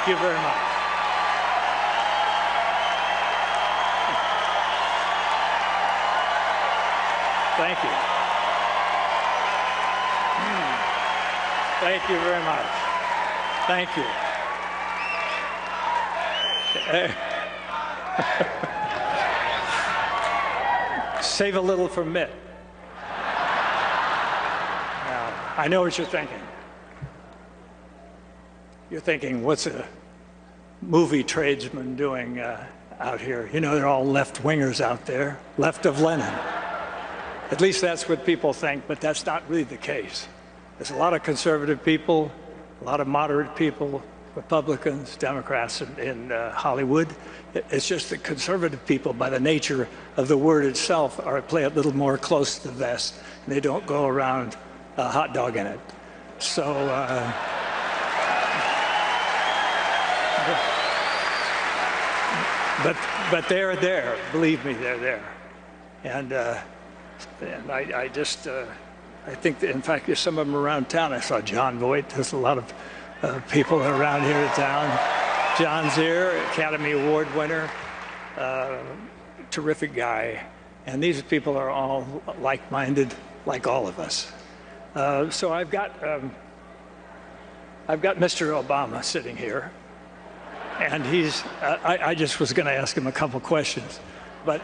Thank you very much. Thank you. Thank you very much. Thank you. Save a little for Mitt. Now, I know what you're thinking. You're thinking, what's a movie tradesman doing out here? You know, they're all left-wingers out there, left of Lenin. At least that's what people think, but that's not really the case. There's a lot of conservative people, a lot of moderate people, Republicans, Democrats in Hollywood. It's just that conservative people, by the nature of the word itself, play a little more close to the vest, and they don't go around hot dogging it. So, but they're there. Believe me, they're there. And I just, I think that, in fact, there's some of them around town. I saw John Voight. There's a lot of people around here in town. John's here, Academy Award winner, terrific guy. And these people are all like-minded, like all of us. So I've got Mr. Obama sitting here. And he's, I just was going to ask him a couple questions. But,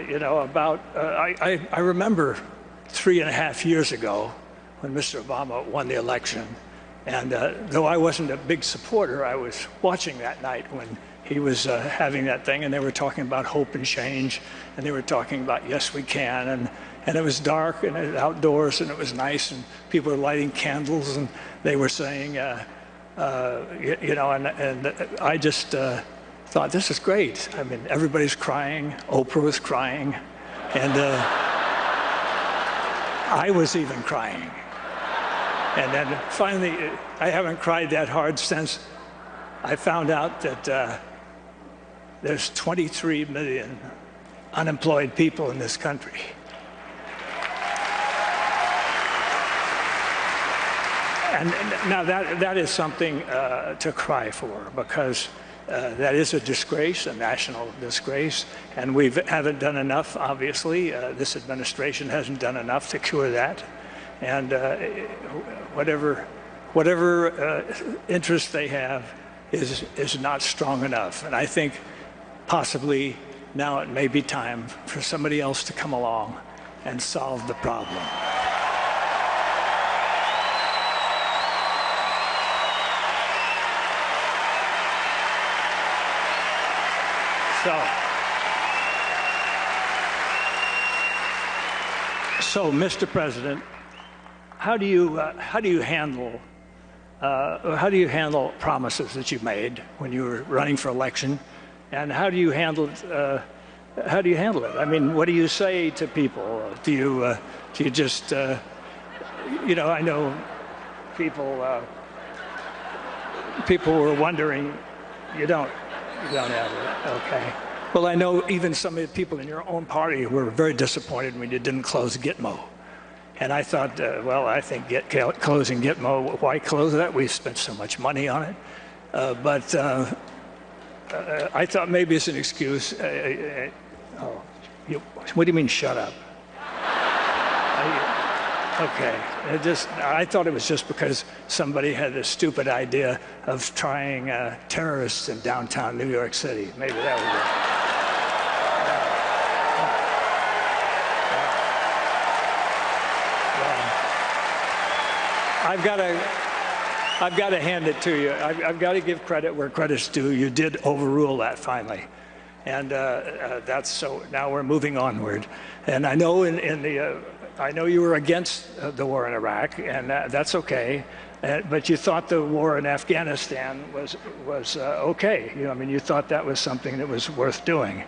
you know, about, I remember 3.5 years ago when Mr. Obama won the election. And though I wasn't a big supporter, I was watching that night when he was having that thing, and they were talking about hope and change, and they were talking about yes, we can, and it was dark, and it was outdoors, and it was nice, and people were lighting candles, and they were saying, you know, and I just thought, this is great. I mean, everybody's crying. Oprah was crying, and I was even crying. And then finally, I haven't cried that hard since I found out that there's 23 million unemployed people in this country. And now that is something to cry for, because that is a disgrace, a national disgrace, and we haven't done enough, obviously. This administration hasn't done enough to cure that. And whatever interest they have is not strong enough. And I think possibly now it may be time for somebody else to come along and solve the problem. So, Mr. President, how do you handle promises that you made when you were running for election, and how do you handle it? I mean, what do you say to people? Do you just you know? I know people were wondering. You don't have it, okay? Well, I know even some of the people in your own party were very disappointed when you didn't close Gitmo. And I thought, well, I think closing Gitmo, why close that? We spent so much money on it. But I thought maybe it's an excuse. What do you mean, shut up? Okay. I thought it was just because somebody had a stupid idea of trying terrorists in downtown New York City. Maybe that was it. I've got to hand it to you. I've got to give credit where credit's due. You did overrule that finally, and that's so. Now we're moving onward, and I know I know you were against the war in Iraq, and that's okay. But you thought the war in Afghanistan was okay. You know, I mean, you thought that was something that was worth doing.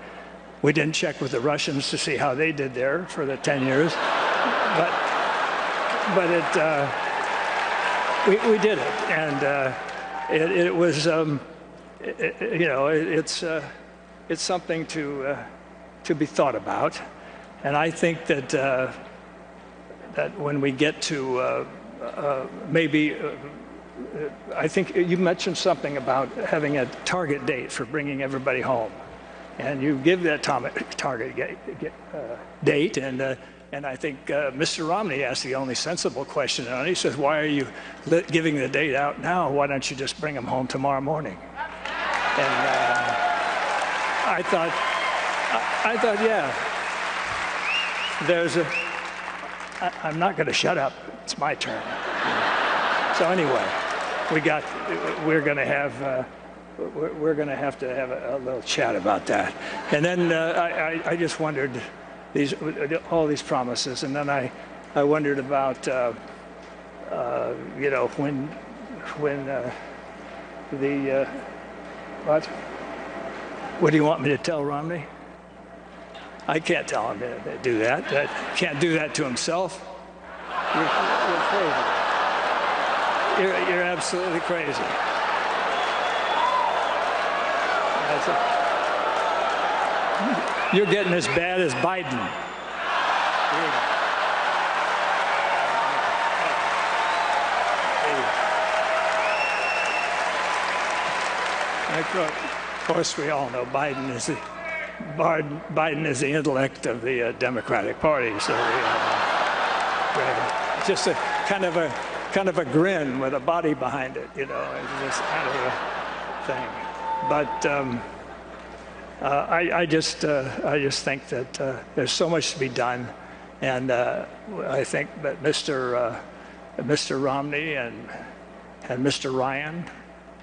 We didn't check with the Russians to see how they did there for the 10 years, but it. We did it, and it was, you know, it's something to be thought about, and I think that that when we get to maybe I think you mentioned something about having a target date for bringing everybody home. And you give that target date, and I think Mr. Romney asked the only sensible question, and he says, why are you giving the date out now? Why don't you just bring them home tomorrow morning? And I thought, yeah, I'm not going to shut up. It's my turn. So anyway, we're going to have to have a little chat about that. And then I just wondered all these promises, and then I wondered about you know, when what do you want me to tell Romney? I can't tell him to do that. Can't do that to himself. You're crazy. You're absolutely crazy. You're getting as bad as Biden. Of course, we all know Biden is the intellect of the Democratic Party. So just a kind of a grin with a body behind it, you know. It's just kind of a thing. But I just think that there's so much to be done, and I think that Mr. Romney and Mr. Ryan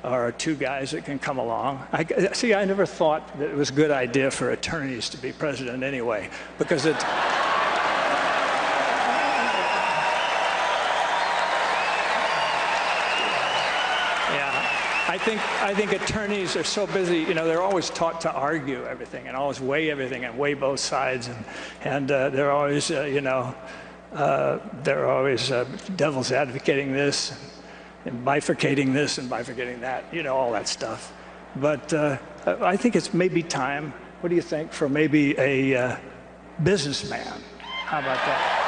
are two guys that can come along. I never thought that it was a good idea for attorneys to be president anyway, because it. I think attorneys are so busy, you know, they're always taught to argue everything and always weigh everything and weigh both sides, and they're always, you know, they're always devil's advocating this and bifurcating this and bifurcating that, you know, all that stuff. But I think it's maybe time, what do you think, for maybe a businessman? How about that?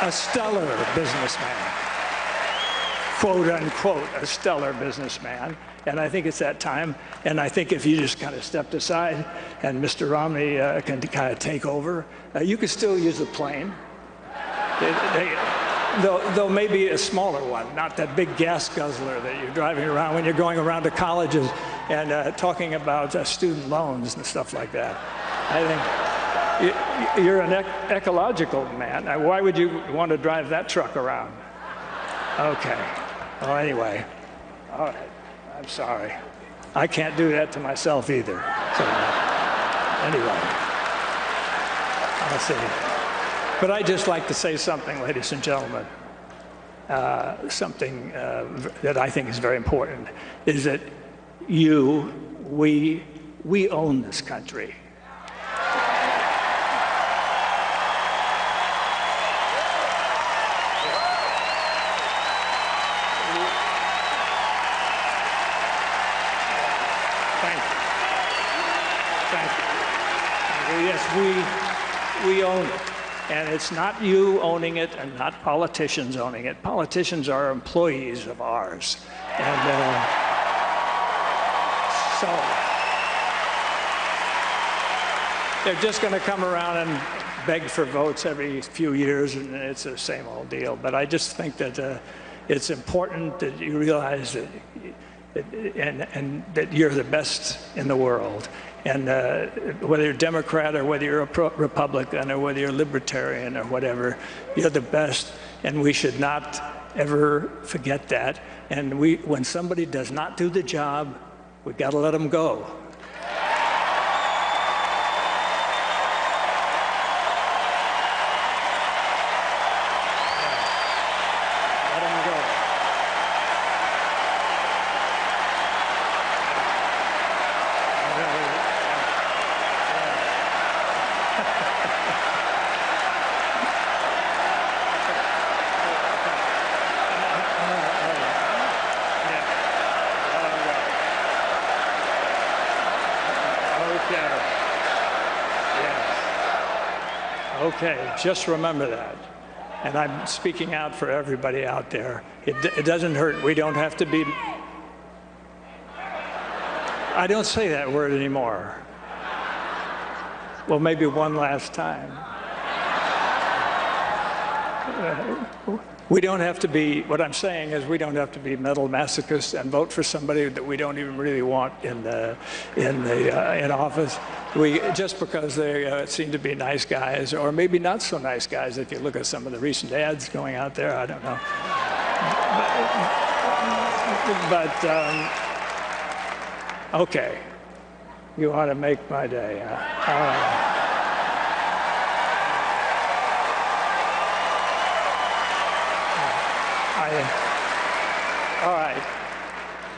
A stellar businessman, quote unquote, a stellar businessman. And I think it's that time. And I think if you just kind of stepped aside and Mr. Romney can kind of take over, you could still use a plane. Though maybe a smaller one, not that big gas guzzler that you're driving around when you're going around to colleges and talking about student loans and stuff like that. I think. You're an ecological man. Why would you want to drive that truck around? Okay. Well, anyway. All right. I'm sorry. I can't do that to myself either. So, anyway. I'll see. But I'd just like to say something, ladies and gentlemen. Something that I think is very important is that we own this country. Yes, we own it. And it's not you owning it and not politicians owning it. Politicians are employees of ours. And so they're just going to come around and beg for votes every few years, and it's the same old deal. But I just think that it's important that you realize that and that you're the best in the world. And whether you're Democrat or whether you're a Republican or whether you're libertarian or whatever, you're the best, and we should not ever forget that. And when somebody does not do the job, we've got to let them go. Okay, just remember that. And I'm speaking out for everybody out there. It doesn't hurt. We don't have to be... I don't say that word anymore. Well, maybe one last time. We don't have to be, what I'm saying is we don't have to be mental masochists and vote for somebody that we don't even really want in office. Just because they seem to be nice guys, or maybe not so nice guys if you look at some of the recent ads going out there, I don't know. Okay, you ought to make my day. All right. All right,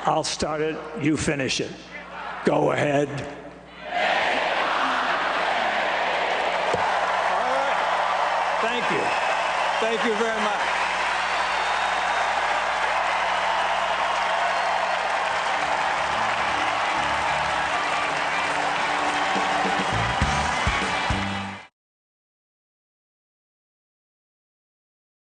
I'll start it, you finish it. Go ahead. All right, thank you very much.